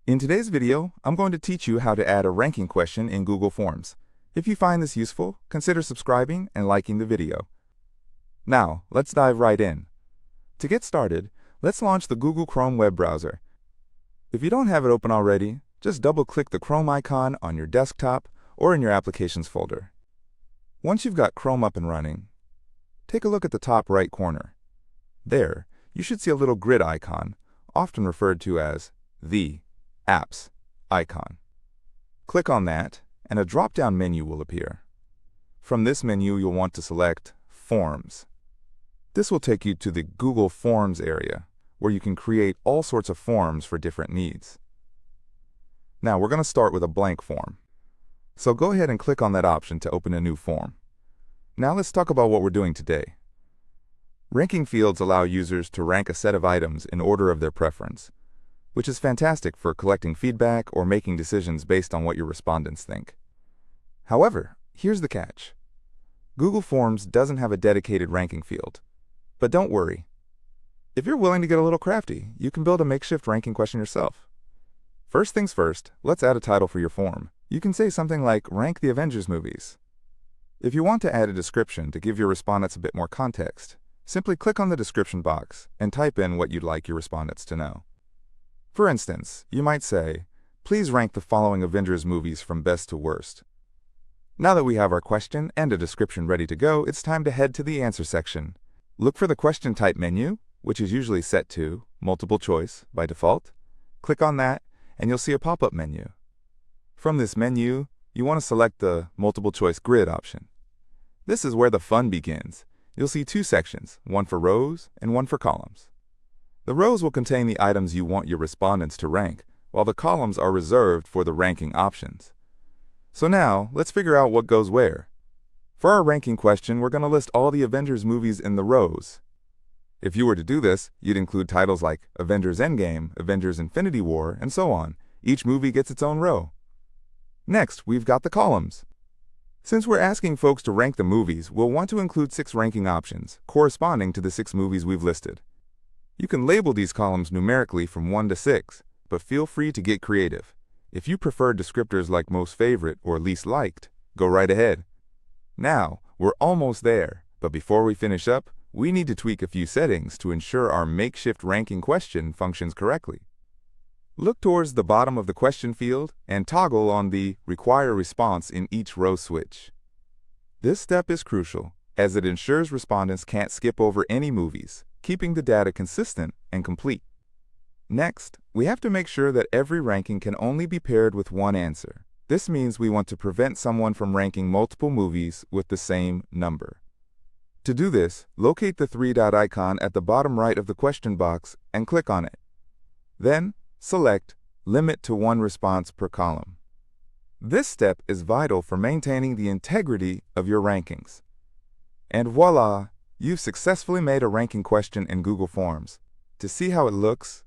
In today's video, I'm going to teach you how to add a ranking question in Google Forms. If you find this useful, consider subscribing and liking the video. Now, let's dive right in. To get started, let's launch the Google Chrome web browser. If you don't have it open already, just double-click the Chrome icon on your desktop or in your Applications folder. Once you've got Chrome up and running, take a look at the top right corner. There, you should see a little grid icon, often referred to as the Apps icon. Click on that, and a drop-down menu will appear. From this menu, you'll want to select Forms. This will take you to the Google Forms area, where you can create all sorts of forms for different needs. Now, we're going to start with a blank form. So go ahead and click on that option to open a new form. Now let's talk about what we're doing today. Ranking fields allow users to rank a set of items in order of their preference, which is fantastic for collecting feedback or making decisions based on what your respondents think. However, here's the catch. Google Forms doesn't have a dedicated ranking field. But don't worry. If you're willing to get a little crafty, you can build a makeshift ranking question yourself. First things first, let's add a title for your form. You can say something like, Rank the Avengers movies. If you want to add a description to give your respondents a bit more context, simply click on the description box and type in what you'd like your respondents to know. For instance, you might say, please rank the following Avengers movies from best to worst. Now that we have our question and a description ready to go, it's time to head to the answer section. Look for the question type menu, which is usually set to multiple choice by default. Click on that, and you'll see a pop-up menu. From this menu, you want to select the multiple choice grid option. This is where the fun begins. You'll see two sections, one for rows and one for columns. The rows will contain the items you want your respondents to rank, while the columns are reserved for the ranking options. So now, let's figure out what goes where. For our ranking question, we're going to list all the Avengers movies in the rows. If you were to do this, you'd include titles like Avengers Endgame, Avengers Infinity War, and so on. Each movie gets its own row. Next, we've got the columns. Since we're asking folks to rank the movies, we'll want to include 6 ranking options, corresponding to the 6 movies we've listed. You can label these columns numerically from 1 to 6, but feel free to get creative. If you prefer descriptors like most favorite or least liked, go right ahead. Now, we're almost there, but before we finish up, we need to tweak a few settings to ensure our makeshift ranking question functions correctly. Look towards the bottom of the question field and toggle on the Require Response in each row switch. This step is crucial, as it ensures respondents can't skip over any movies, keeping the data consistent and complete. Next, we have to make sure that every ranking can only be paired with one answer. This means we want to prevent someone from ranking multiple movies with the same number. To do this, locate the 3-dot icon at the bottom right of the question box and click on it. Then, select Limit to 1 response per column. This step is vital for maintaining the integrity of your rankings. And voila! You've successfully made a ranking question in Google Forms. To see how it looks,